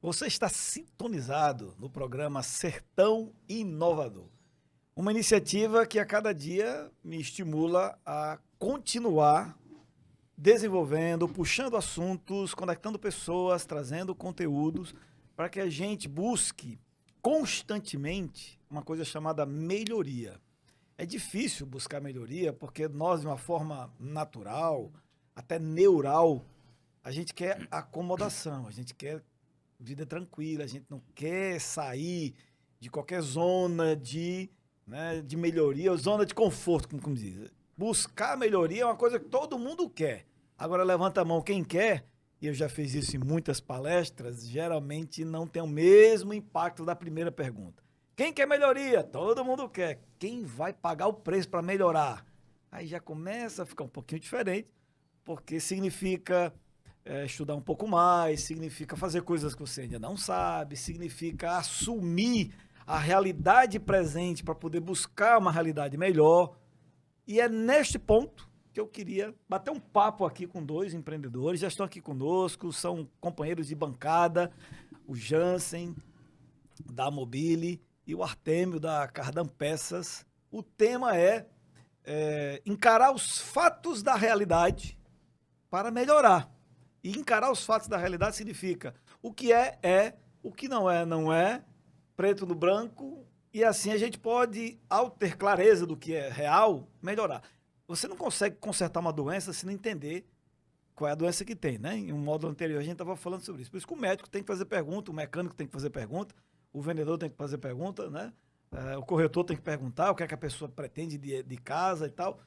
Você está sintonizado no programa Sertão Inovador. Uma iniciativa que a cada dia me estimula a continuar desenvolvendo, puxando assuntos, conectando pessoas, trazendo conteúdos para que a gente busque constantemente uma coisa chamada melhoria. É difícil buscar melhoria porque nós, de uma forma natural, até neural, a gente quer acomodação, a gente quer vida tranquila, a gente não quer sair de qualquer zona de melhoria, ou zona de conforto, como diz. Buscar melhoria é uma coisa que todo mundo quer. Agora levanta a mão quem quer, e eu já fiz isso em muitas palestras, geralmente não tem o mesmo impacto da primeira pergunta. Quem quer melhoria? Todo mundo quer. Quem vai pagar o preço para melhorar? Aí já começa a ficar um pouquinho diferente, porque significa estudar um pouco mais, significa fazer coisas que você ainda não sabe, significa assumir a realidade presente para poder buscar uma realidade melhor. E é neste ponto que eu queria bater um papo aqui com dois empreendedores, já estão aqui conosco, são companheiros de bancada, o Jansen, da Mobile, e o Artêmio, da Cardan Peças. O tema é encarar os fatos da realidade para melhorar. E encarar os fatos da realidade significa o que é, o que não é, preto no branco, e assim a gente pode, ao ter clareza do que é real, melhorar. Você não consegue consertar uma doença se não entender qual é a doença que tem, né? Em um módulo anterior a gente estava falando sobre isso. Por isso que o médico tem que fazer pergunta, o mecânico tem que fazer pergunta, o vendedor tem que fazer pergunta, né? O corretor tem que perguntar o que é que a pessoa pretende de casa e tal.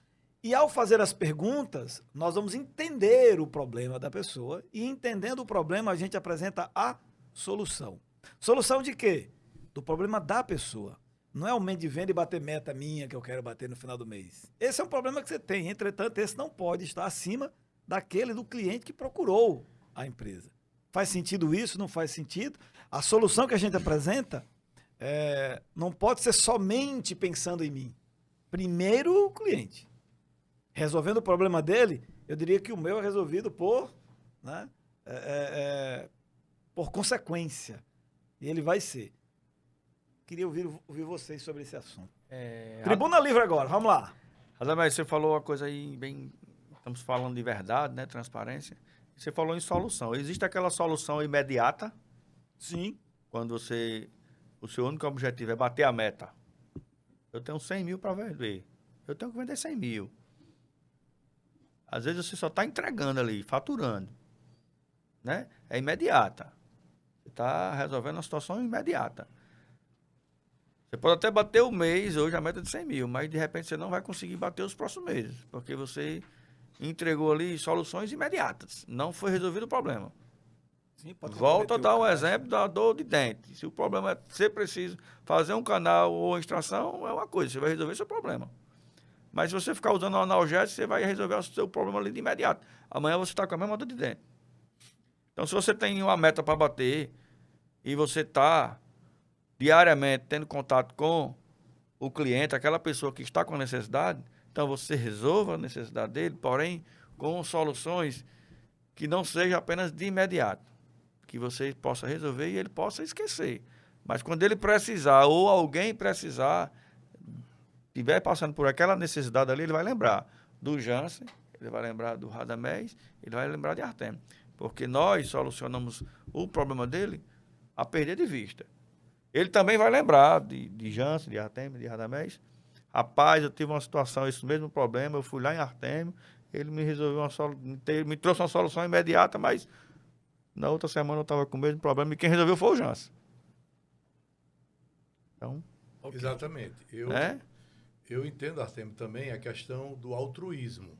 E ao fazer as perguntas, nós vamos entender o problema da pessoa e entendendo o problema, a gente apresenta a solução. Solução de quê? Do problema da pessoa. Não é aumento de venda e bater meta minha que eu quero bater no final do mês. Esse é um problema que você tem. Entretanto, esse não pode estar acima daquele do cliente que procurou a empresa. Faz sentido isso? Não faz sentido? A solução que a gente apresenta não pode ser somente pensando em mim. Primeiro o cliente. Resolvendo o problema dele, eu diria que o meu é resolvido por consequência. E ele vai ser. Queria ouvir vocês sobre esse assunto. Tribuna livre agora, vamos lá. Radamés, você falou uma coisa aí bem... Estamos falando de verdade, né? Transparência. Você falou em solução. Existe aquela solução imediata? Sim. Quando o seu único objetivo é bater a meta. Eu tenho 100 mil para vender. Eu tenho que vender 100 mil. Às vezes você só está entregando ali, faturando. Né? É imediata. Você está resolvendo uma situação imediata. Você pode até bater o mês, hoje a meta é de 100 mil, mas de repente você não vai conseguir bater os próximos meses, porque você entregou ali soluções imediatas. Não foi resolvido o problema. Sim, pode Volto a dar um exemplo da dor de dente. Se o problema é ser preciso fazer um canal ou extração, é uma coisa, você vai resolver seu problema. Mas se você ficar usando um analgésico, você vai resolver o seu problema ali de imediato. Amanhã você está com a mesma dor de dente. Então, se você tem uma meta para bater e você está diariamente tendo contato com o cliente, aquela pessoa que está com necessidade, então você resolva a necessidade dele, porém com soluções que não sejam apenas de imediato, que você possa resolver e ele possa esquecer. Mas quando ele precisar ou alguém precisar, estiver passando por aquela necessidade ali, ele vai lembrar do Jansen, ele vai lembrar do Radamés, ele vai lembrar de Artêmio, porque nós solucionamos o problema dele a perder de vista. Ele também vai lembrar de Jansen, de Artêmio, de Radamés. Rapaz, eu tive uma situação, esse mesmo problema, eu fui lá em Artêmio, ele me resolveu me trouxe uma solução imediata, mas na outra semana eu estava com o mesmo problema e quem resolveu foi o Jansen. Então, okay. Exatamente. Eu entendo, Artêmio, também a questão do altruísmo.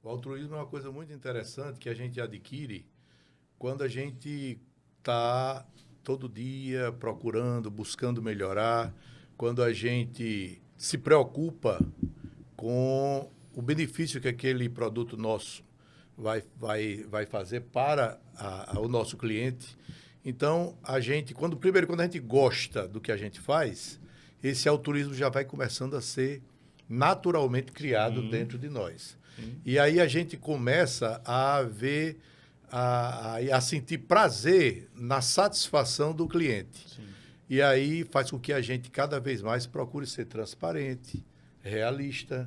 O altruísmo é uma coisa muito interessante que a gente adquire quando a gente está todo dia procurando, buscando melhorar, quando a gente se preocupa com o benefício que aquele produto nosso vai fazer para o nosso cliente. Então, primeiro, quando a gente gosta do que a gente faz, esse altruísmo já vai começando a ser naturalmente criado dentro de nós. E aí a gente começa a ver a sentir prazer na satisfação do cliente. Sim. E aí faz com que a gente cada vez mais procure ser transparente, realista,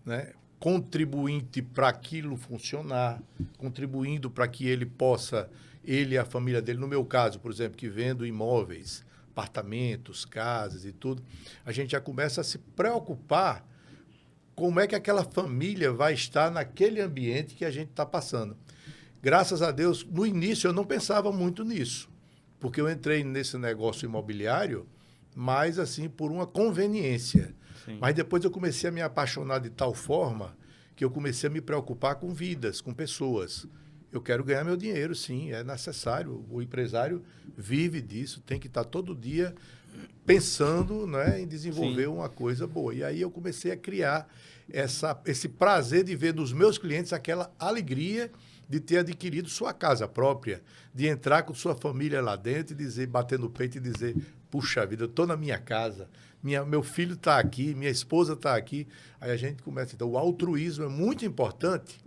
né? Contribuinte para aquilo funcionar, contribuindo para que ele possa, ele e a família dele, no meu caso, por exemplo, que vendo imóveis, apartamentos, casas e tudo, a gente já começa a se preocupar como é que aquela família vai estar naquele ambiente que a gente está passando. Graças a Deus, no início eu não pensava muito nisso, porque eu entrei nesse negócio imobiliário mais assim por uma conveniência. Sim. Mas depois eu comecei a me apaixonar de tal forma que eu comecei a me preocupar com vidas, com pessoas. Eu quero ganhar meu dinheiro, sim, é necessário. O empresário vive disso, tem que estar todo dia pensando, né, em desenvolver Sim. uma coisa boa. E aí eu comecei a criar esse prazer de ver nos meus clientes aquela alegria de ter adquirido sua casa própria, de entrar com sua família lá dentro e dizer, bater no peito e dizer, puxa vida, eu estou na minha casa, meu filho está aqui, minha esposa está aqui. Aí a gente começa. Então, o altruísmo é muito importante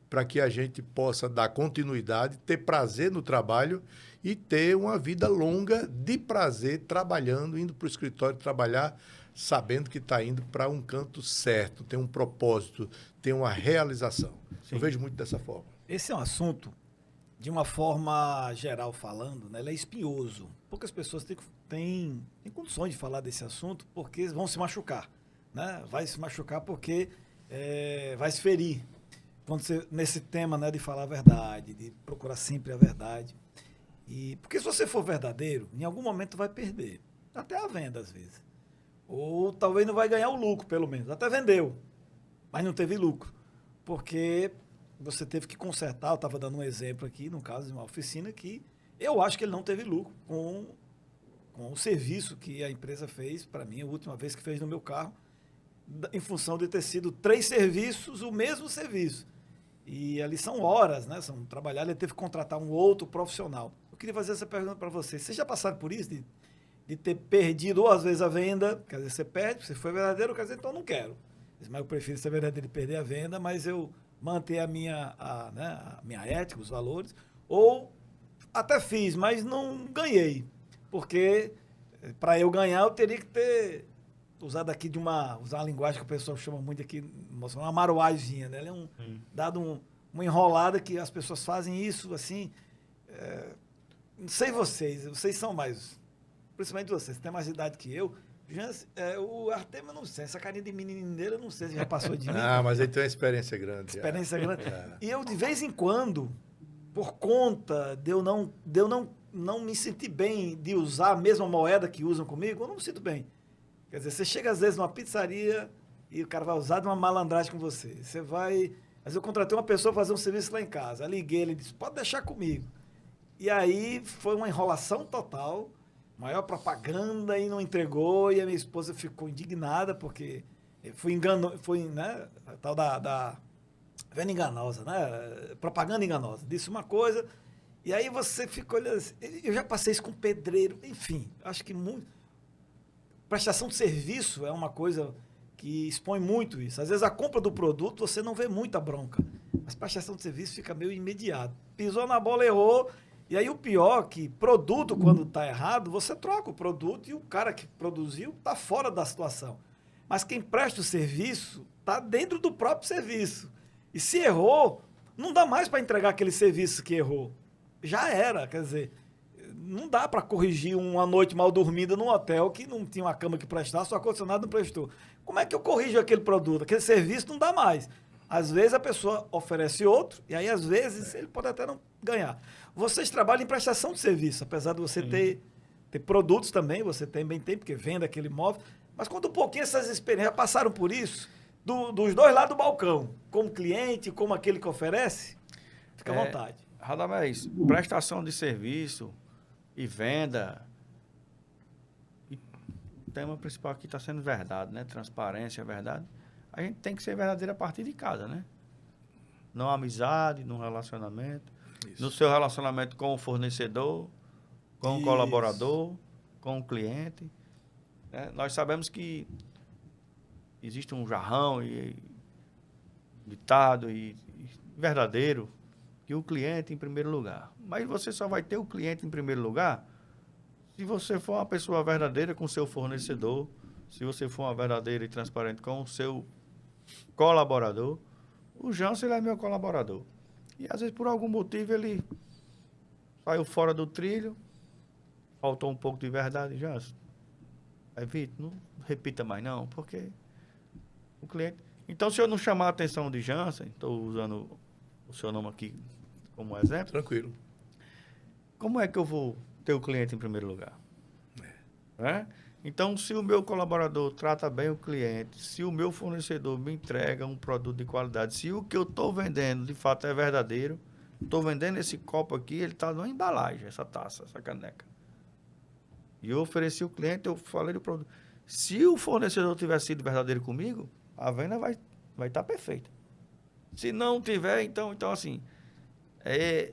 para que a gente possa dar continuidade, ter prazer no trabalho e ter uma vida longa de prazer trabalhando, indo para o escritório trabalhar, sabendo que está indo para um canto certo, tem um propósito, tem uma realização. Sim. Eu vejo muito dessa forma. Esse é um assunto, de uma forma geral falando, né, ele é espinhoso. Poucas pessoas têm condições de falar desse assunto porque vão se machucar. Né? Vai se machucar porque vai se ferir. Quando você, nesse tema, né, de falar a verdade, de procurar sempre a verdade. Porque se você for verdadeiro, em algum momento vai perder. Até a venda, às vezes. Ou talvez não vai ganhar o lucro, pelo menos. Até vendeu, mas não teve lucro. Porque você teve que consertar. Eu estava dando um exemplo aqui, no caso de uma oficina, que eu acho que ele não teve lucro com o serviço que a empresa fez para mim, a última vez que fez no meu carro, em função de ter sido 3 serviços, o mesmo serviço. E ali são horas, né? São trabalhar, ele teve que contratar um outro profissional. Eu queria fazer essa pergunta para vocês. Vocês já passaram por isso, de ter perdido, ou às vezes a venda, quer dizer, você perde, você foi verdadeiro, quer dizer, então eu não quero. Mas eu prefiro ser verdadeiro e perder a venda, mas eu manter a minha ética, os valores, ou até fiz, mas não ganhei, porque para eu ganhar eu teria que ter usado aqui usar uma linguagem que o pessoal chama muito aqui, uma maruazinha, né? Dado uma enrolada que as pessoas fazem isso, assim, não sei vocês são mais, principalmente vocês têm mais idade que eu. O Artemio, eu não sei, essa carinha de menineira, eu não sei se já passou de mim. Mas ele tem uma experiência grande. Experiência grande. E eu, de vez em quando, por conta de eu não me sentir bem de usar a mesma moeda que usam comigo, eu não me sinto bem. Quer dizer, você chega às vezes numa pizzaria e o cara vai usar de uma malandragem com você. Você vai... Mas eu contratei uma pessoa para fazer um serviço lá em casa. Eu liguei, ele disse, pode deixar comigo. E aí foi uma enrolação total, maior propaganda e não entregou, e a minha esposa ficou indignada porque né, a tal da venda enganosa, né, propaganda enganosa, disse uma coisa, e aí você ficou olhando assim, eu já passei isso com pedreiro, enfim, acho que prestação de serviço é uma coisa que expõe muito isso, às vezes a compra do produto você não vê muita bronca, mas prestação de serviço fica meio imediato, pisou na bola, errou. E aí o pior é que produto, quando está errado, você troca o produto e o cara que produziu está fora da situação. Mas quem presta o serviço está dentro do próprio serviço. E se errou, não dá mais para entregar aquele serviço que errou. Já era, quer dizer, não dá para corrigir uma noite mal dormida num hotel que não tinha uma cama que prestasse, o ar-condicionado não prestou. Como é que eu corrijo aquele produto? Aquele serviço não dá mais. Às vezes a pessoa oferece outro, e aí às vezes ele pode até não ganhar. Vocês trabalham em prestação de serviço, apesar de você ter produtos também, você também tem, porque vende aquele imóvel. Mas conta um pouquinho essas experiências, já passaram por isso? Dos dois lados do balcão, como cliente, como aquele que oferece? Fica à vontade. Radamés, prestação de serviço e venda, e o tema principal aqui está sendo verdade, né? Transparência, verdade. A gente tem que ser verdadeiro a partir de casa, né? Não amizade, no relacionamento. Isso. No seu relacionamento com o fornecedor, com o colaborador, com o cliente. Né? Nós sabemos que existe um jarrão e ditado e verdadeiro, que o cliente em primeiro lugar. Mas você só vai ter o cliente em primeiro lugar se você for uma pessoa verdadeira com o seu fornecedor, se você for uma verdadeira e transparente com o seu colaborador. O Jansen, ele é meu colaborador. E às vezes, por algum motivo, ele saiu fora do trilho, faltou um pouco de verdade, Jansen. Evite, não repita mais não, porque o cliente... Então, se eu não chamar a atenção de Jansen, estou usando o seu nome aqui como exemplo. Tranquilo. Como é que eu vou ter o cliente em primeiro lugar? Então, se o meu colaborador trata bem o cliente, se o meu fornecedor me entrega um produto de qualidade, se o que eu estou vendendo de fato é verdadeiro, estou vendendo esse copo aqui, ele está numa embalagem, essa taça, essa caneca. E eu ofereci o cliente, eu falei do produto. Se o fornecedor tiver sido verdadeiro comigo, a venda vai estar perfeita. Se não tiver, então assim,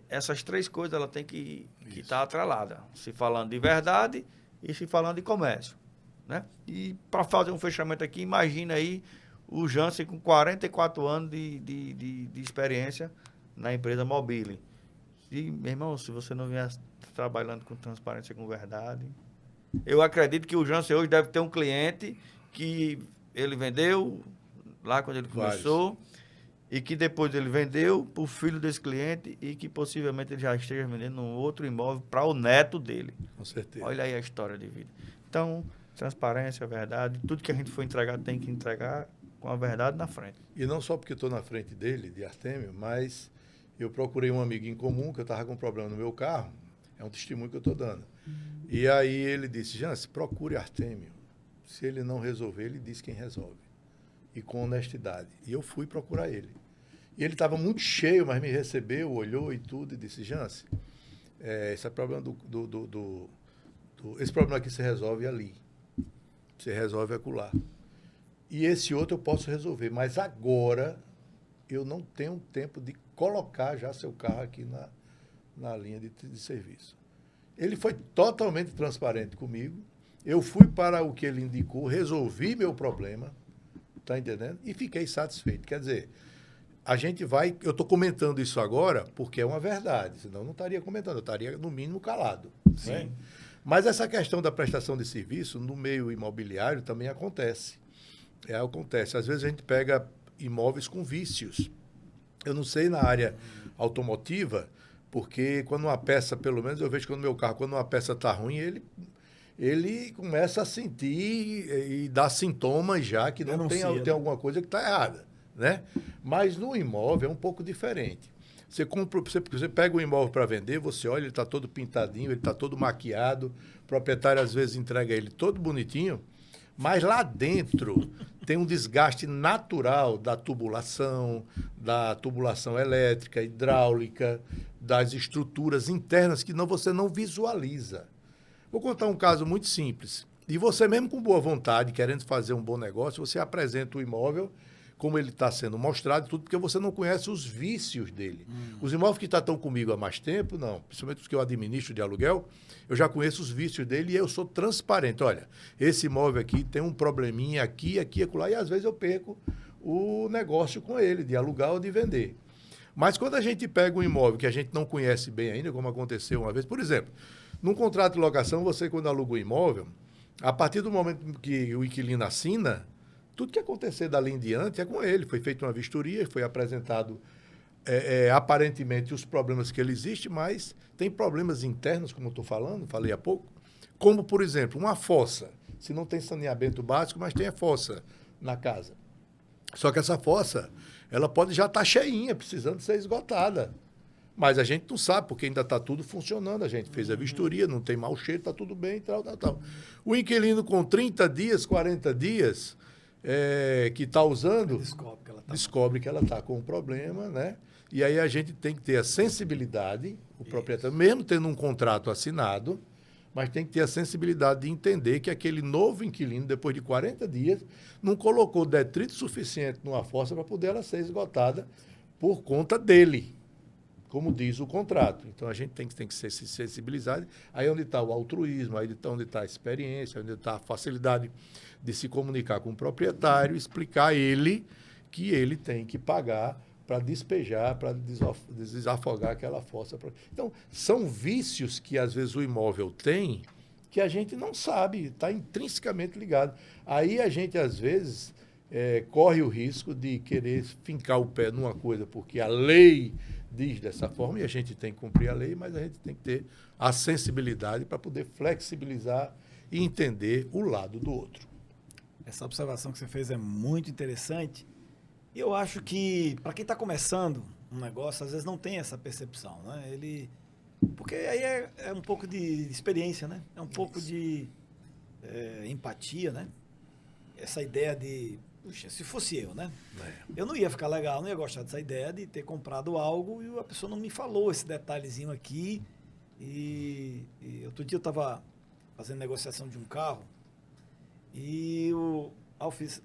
essas três coisas ela tem que estar atrelada. Se falando de verdade e se falando de comércio. Né? E para fazer um fechamento aqui, imagina aí o Jansen com 44 anos de experiência na empresa Mobile. Meu irmão, se você não vier trabalhando com transparência, com verdade... Eu acredito que o Jansen hoje deve ter um cliente que ele vendeu lá quando ele começou e que depois ele vendeu para o filho desse cliente e que possivelmente ele já esteja vendendo um outro imóvel para o neto dele. Com certeza. Olha aí a história de vida. Então, transparência, verdade, tudo que a gente for entregar tem que entregar com a verdade na frente. E não só porque estou na frente dele, de Artêmio, mas eu procurei um amigo em comum que eu estava com um problema no meu carro. É um testemunho que eu estou dando. E aí ele disse, Jansen, procure Artêmio. Se ele não resolver, ele diz quem resolve. E com honestidade. E eu fui procurar ele. E ele estava muito cheio, mas me recebeu, olhou e tudo, e disse, Jansen, esse é o problema esse problema aqui se resolve ali. Você resolve acolá. E esse outro eu posso resolver. Mas agora eu não tenho tempo de colocar já seu carro aqui na linha de serviço. Ele foi totalmente transparente comigo. Eu fui para o que ele indicou, resolvi meu problema, tá entendendo? E fiquei satisfeito. Quer dizer, eu estou comentando isso agora porque é uma verdade, senão eu não estaria comentando, eu estaria, no mínimo, calado. Sim. Né? Mas essa questão da prestação de serviço no meio imobiliário também acontece. Acontece. Às vezes a gente pega imóveis com vícios. Eu não sei na área automotiva, porque quando uma peça, pelo menos eu vejo que no meu carro, quando uma peça está ruim, ele começa a sentir e dá sintomas já que não tem alguma coisa que está errada. Né? Mas no imóvel é um pouco diferente. Você pega um imóvel para vender, você olha, ele está todo pintadinho, ele está todo maquiado, o proprietário às vezes entrega ele todo bonitinho, mas lá dentro tem um desgaste natural da tubulação elétrica, hidráulica, das estruturas internas que você não visualiza. Vou contar um caso muito simples. E você mesmo com boa vontade, querendo fazer um bom negócio, você apresenta o imóvel como ele está sendo mostrado, tudo porque você não conhece os vícios dele. Os imóveis que estão comigo há mais tempo, não, principalmente os que eu administro de aluguel, eu já conheço os vícios dele e eu sou transparente. Olha, esse imóvel aqui tem um probleminha aqui, acolá, e às vezes eu perco o negócio com ele, de alugar ou de vender. Mas quando a gente pega um imóvel que a gente não conhece bem ainda, como aconteceu uma vez, por exemplo, num contrato de locação, você quando aluga um imóvel, a partir do momento que o inquilino assina, tudo que acontecer dali em diante é com ele. Foi feita uma vistoria, foi apresentado aparentemente os problemas que ele existe, mas tem problemas internos, como eu estou falando, falei há pouco, como, por exemplo, uma fossa. Se não tem saneamento básico, mas tem a fossa na casa. Só que essa fossa, ela pode já estar cheinha, precisando ser esgotada. Mas a gente não sabe, porque ainda está tudo funcionando. A gente fez a vistoria, não tem mau cheiro, está tudo bem, tal. O inquilino com 30 dias, 40 dias... que está usando, descobre que ela está com um problema, né? E aí a gente tem que ter a sensibilidade, o proprietário, mesmo tendo um contrato assinado, mas tem que ter a sensibilidade de entender que aquele novo inquilino, depois de 40 dias, não colocou detrito suficiente numa fossa para poder ela ser esgotada por conta dele, como diz o contrato. Então a gente tem que ser sensibilizado. Aí onde está o altruísmo, aí onde está a experiência, onde está a facilidade de se comunicar com o proprietário, explicar a ele que ele tem que pagar para despejar, para desafogar aquela fossa. Então, são vícios que às vezes o imóvel tem que a gente não sabe, está intrinsecamente ligado. Aí a gente, às vezes, corre o risco de querer fincar o pé numa coisa porque a lei diz dessa forma e a gente tem que cumprir a lei, mas a gente tem que ter a sensibilidade para poder flexibilizar e entender o lado do outro. Essa observação que você fez é muito interessante. E eu acho que, para quem está começando um negócio, às vezes não tem essa percepção, né? Porque aí é um pouco de experiência, né? É um pouco de empatia, né? Essa ideia de, puxa, se fosse eu, né? Eu não ia ficar legal, não ia gostar dessa ideia de ter comprado algo e a pessoa não me falou esse detalhezinho aqui. E outro dia eu estava fazendo negociação de um carro e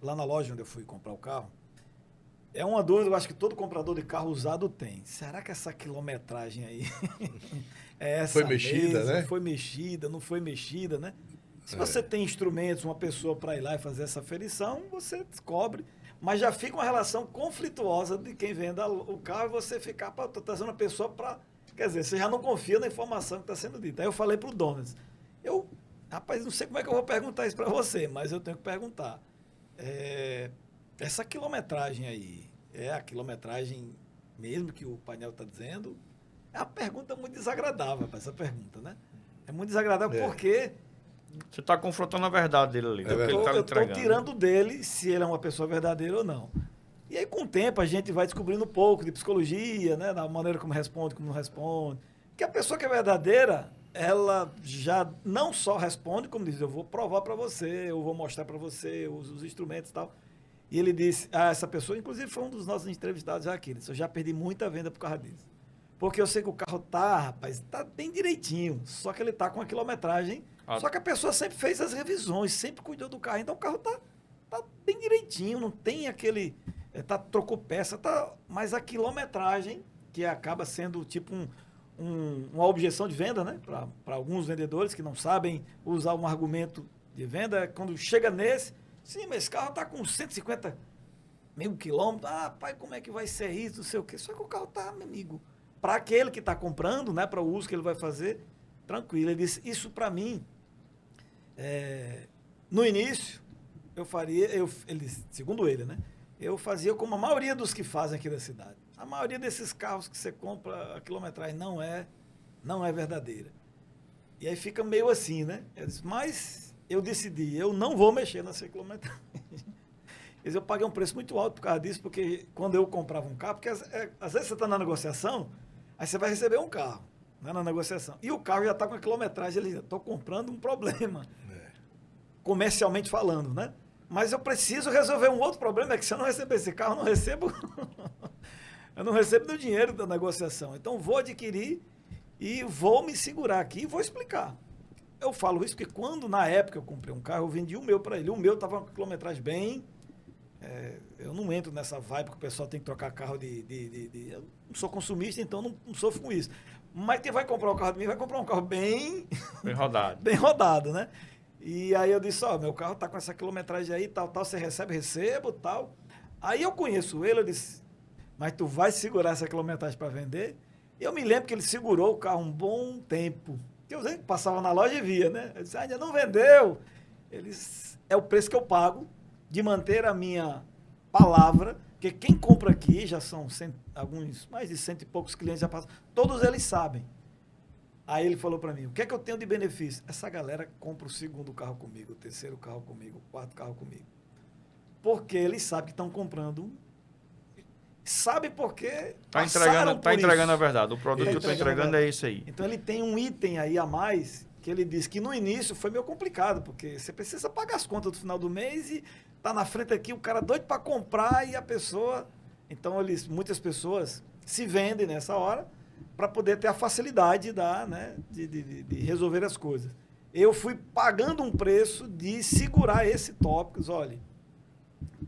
lá na loja onde eu fui comprar o carro, é uma dúvida, eu acho que todo comprador de carro usado tem. Será que essa quilometragem aí é essa foi mexida, mesmo? né? Foi mexida, não foi mexida, né? Se você tem instrumentos, uma pessoa para ir lá e fazer essa aferição, você descobre. Mas já fica uma relação conflituosa de quem vende o carro e você ficar, estou trazendo uma pessoa para... Quer dizer, você já não confia na informação que está sendo dita. Aí eu falei para o dono, rapaz, não sei como é que eu vou perguntar isso para você, mas eu tenho que perguntar. Essa quilometragem aí, é a quilometragem mesmo que o painel está dizendo? É uma pergunta muito desagradável, essa pergunta, né? É muito desagradável porque... Você está confrontando a verdade dele ali. Eu estou tirando dele se ele é uma pessoa verdadeira ou não. E aí, com o tempo, a gente vai descobrindo um pouco de psicologia, né? Da maneira como responde, como não responde. Que a pessoa que é verdadeira, ela já não só responde, como diz, eu vou provar para você, eu vou mostrar para você os instrumentos e tal. E ele disse, essa pessoa, inclusive foi um dos nossos entrevistados já aqui, ele disse, eu já perdi muita venda por causa disso. Porque eu sei que o carro rapaz, tá bem direitinho, só que ele tá com a quilometragem, só que a pessoa sempre fez as revisões, sempre cuidou do carro, então o carro tá bem direitinho, não tem aquele, trocou peça, mas a quilometragem, que acaba sendo tipo uma objeção de venda, né, para alguns vendedores que não sabem usar um argumento de venda, quando chega nesse, sim, mas esse carro está com 150 mil quilômetros. Pai, como é que vai ser isso? Não sei o quê. Só que o carro está, meu amigo, para aquele que está comprando, né, para o uso que ele vai fazer, tranquilo. Ele disse, isso para mim, no início, eu faria, ele disse, segundo ele, né, eu fazia como a maioria dos que fazem aqui da cidade. A maioria desses carros que você compra, a quilometragem não é verdadeira. E aí fica meio assim, né? Eu disse, mas... eu decidi, eu não vou mexer nessa quilometragem. Eu paguei um preço muito alto por causa disso, porque quando eu comprava um carro, porque às vezes você está na negociação, aí você vai receber um carro, né, na negociação. E o carro já está com a quilometragem, ele estou comprando um problema, comercialmente falando, né? Mas eu preciso resolver um outro problema, é que se eu não receber esse carro, eu não recebo eu não recebo do dinheiro da negociação. Então vou adquirir e vou me segurar aqui e vou explicar. Eu falo isso porque quando, na época, eu comprei um carro, eu vendi o meu para ele. O meu estava com quilometragem bem... eu não entro nessa vibe que o pessoal tem que trocar carro eu não sou consumista, então não sofro com isso. Mas quem vai comprar o carro de mim vai comprar um carro bem... bem rodado. bem rodado, né? E aí eu disse, meu carro está com essa quilometragem aí, tal, você recebo, tal. Aí eu conheço ele, eu disse, mas tu vai segurar essa quilometragem para vender? E eu me lembro que ele segurou o carro um bom tempo. Eu passava na loja e via, né? Eu disse, ainda não vendeu. Eles, é o preço que eu pago de manter a minha palavra, porque quem compra aqui, já são mais de 100 e poucos clientes já passam, todos eles sabem. Aí ele falou para mim, o que é que eu tenho de benefício? Essa galera compra o segundo carro comigo, o terceiro carro comigo, o quarto carro comigo. Porque eles sabem que estão comprando, sabe porque tá entregando a verdade. O produto que eu estou entregando é isso aí. Então ele tem um item aí a mais que ele disse que no início foi meio complicado, porque você precisa pagar as contas do final do mês e tá na frente aqui o cara doido para comprar e a pessoa... Então muitas pessoas se vendem nessa hora para poder ter a facilidade de resolver as coisas. Eu fui pagando um preço de segurar esse tópico. Olha,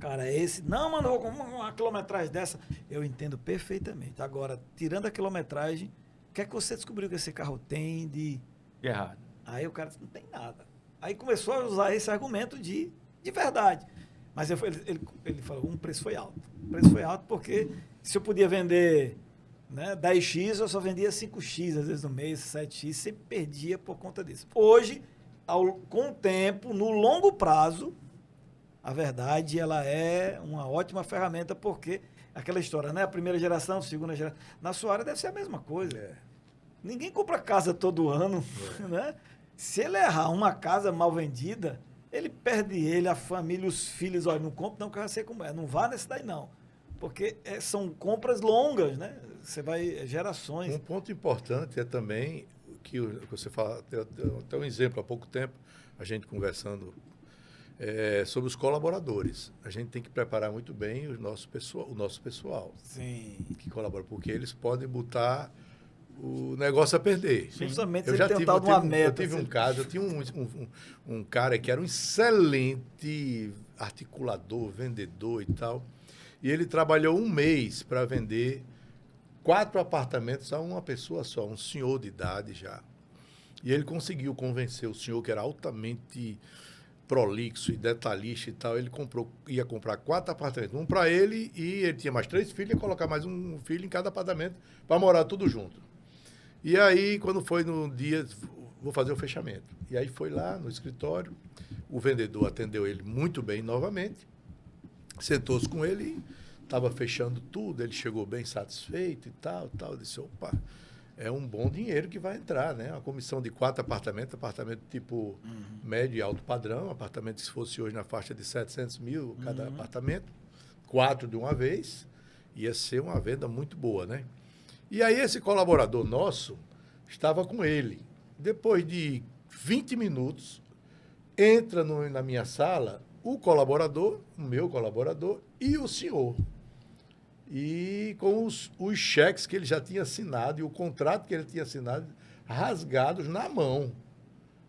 cara, não, mano, eu vou comprar uma quilometragem dessa. Eu entendo perfeitamente. Agora, tirando a quilometragem, o que é que você descobriu que esse carro tem de errado? Aí o cara disse, não tem nada. Aí começou a usar esse argumento de verdade. Mas ele falou, o preço foi alto. O preço foi alto porque se eu podia vender, né, 10x, eu só vendia 5x, às vezes no mês, 7x, sempre perdia por conta disso. Hoje, com o tempo, no longo prazo, a verdade, ela é uma ótima ferramenta, porque aquela história, né? A primeira geração, a segunda geração. Na sua área deve ser a mesma coisa. Ninguém compra casa todo ano, né? Se ele errar uma casa mal vendida, ele perde a família, os filhos, olha, não compra, não quer ser como é. Não vá nesse daí, não. Porque são compras longas, né? Você vai, gerações. Um ponto importante é também que você fala, tem um exemplo, há pouco tempo, a gente conversando sobre os colaboradores. A gente tem que preparar muito bem o nosso pessoal. Sim. Que colabora, porque eles podem botar o negócio a perder. Justamente se tentar uma meta. Eu tive um caso, eu tinha um cara que era um excelente articulador, vendedor e tal, e ele trabalhou um mês para vender 4 apartamentos a uma pessoa só, um senhor de idade já. E ele conseguiu convencer o senhor, que era altamente prolixo e detalhista e tal, ele ia comprar 4 apartamentos, um para ele, e ele tinha mais 3 filhos, ia colocar mais um filho em cada apartamento para morar tudo junto. E aí, quando foi no dia, vou fazer o fechamento. E aí foi lá no escritório, o vendedor atendeu ele muito bem novamente, sentou-se com ele e estava fechando tudo, ele chegou bem satisfeito e tal, disse, opa, é um bom dinheiro que vai entrar, né? Uma comissão de 4 apartamento tipo médio e alto padrão, apartamento que se fosse hoje na faixa de 700 mil cada apartamento, 4 de uma vez, ia ser uma venda muito boa, né? E aí esse colaborador nosso estava com ele. Depois de 20 minutos, entra na minha sala o colaborador, o meu colaborador e o senhor. E com os cheques que ele já tinha assinado e o contrato que ele tinha assinado rasgados na mão.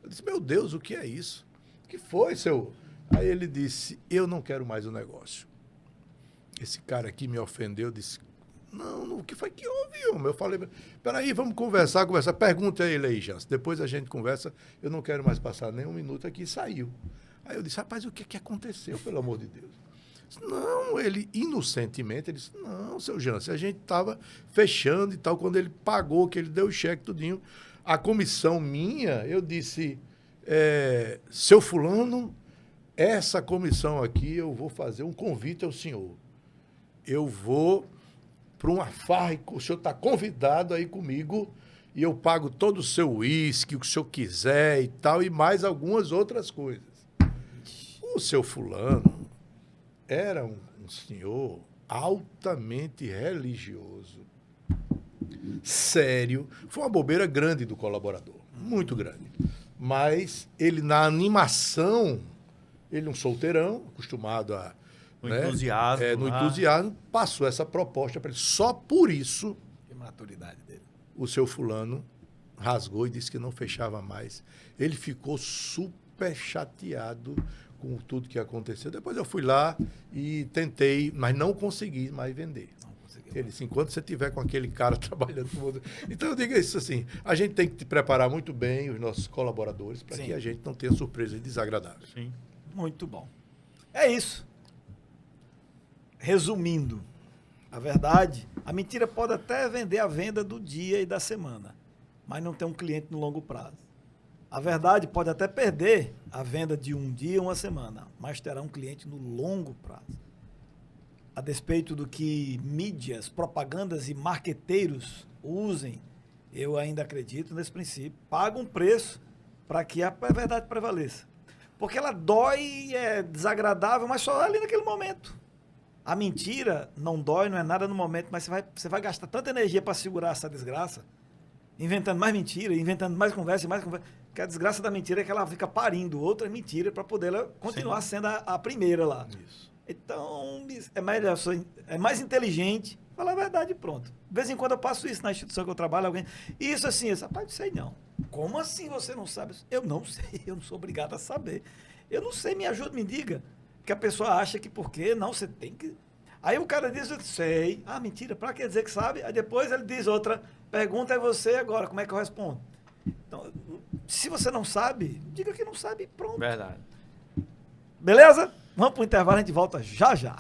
Eu disse, meu Deus, o que é isso? O que foi, seu? Aí ele disse, eu não quero mais o negócio. Esse cara aqui me ofendeu, disse, não, o que foi que houve, homem? Eu falei, peraí, vamos conversar. Pergunta a ele aí, Jans. Depois a gente conversa, eu não quero mais passar nem um minuto aqui, e saiu. Aí eu disse, rapaz, o que aconteceu, pelo amor de Deus? Não, ele inocentemente, ele disse, não, seu Jansen, a gente estava fechando e tal, quando ele pagou, que ele deu o cheque tudinho, a comissão minha, eu disse, seu fulano, essa comissão aqui, eu vou fazer um convite ao senhor. Eu vou para uma farra, o senhor está convidado aí comigo, e eu pago todo o seu uísque, o que o senhor quiser e tal, e mais algumas outras coisas. O seu fulano era um senhor altamente religioso, sério. Foi uma bobeira grande do colaborador, muito grande. Mas ele, na animação, ele um solteirão, acostumado a... No entusiasmo. No entusiasmo, passou essa proposta para ele. Só por isso, que maturidade dele, o seu fulano rasgou e disse que não fechava mais. Ele ficou super chateado com tudo que aconteceu. Depois eu fui lá e tentei, mas não consegui mais vender. Ele disse, enquanto você estiver com aquele cara trabalhando com você... Então eu digo isso assim, a gente tem que preparar muito bem os nossos colaboradores para que a gente não tenha surpresas desagradáveis. Sim. Muito bom. É isso. Resumindo, a verdade, a mentira pode até vender a venda do dia e da semana, mas não tem um cliente no longo prazo. A verdade pode até perder a venda de um dia, uma semana, mas terá um cliente no longo prazo. A despeito do que mídias, propagandas e marqueteiros usem, eu ainda acredito nesse princípio. Paga um preço para que a verdade prevaleça. Porque ela dói e é desagradável, mas só ali naquele momento. A mentira não dói, não é nada no momento, mas você vai gastar tanta energia para segurar essa desgraça, inventando mais mentira, inventando mais conversa, que a desgraça da mentira é que ela fica parindo outra mentira para poder ela continuar sendo a primeira lá. Isso. Então, é melhor, é mais inteligente falar a verdade e pronto. De vez em quando eu passo isso na instituição que eu trabalho, alguém, isso assim, rapaz, não sei não. Como assim você não sabe? Eu não sei, eu não sou obrigado a saber. Eu não sei, me ajuda, me diga. Que a pessoa acha que porque não, você tem que... Aí o cara diz, eu sei. Ah, mentira, para que dizer que sabe? Aí depois ele diz outra, pergunta é você agora, como é que eu respondo? Então, se você não sabe, diga que não sabe e pronto. Verdade. Beleza? Vamos para o intervalo, a gente volta já já.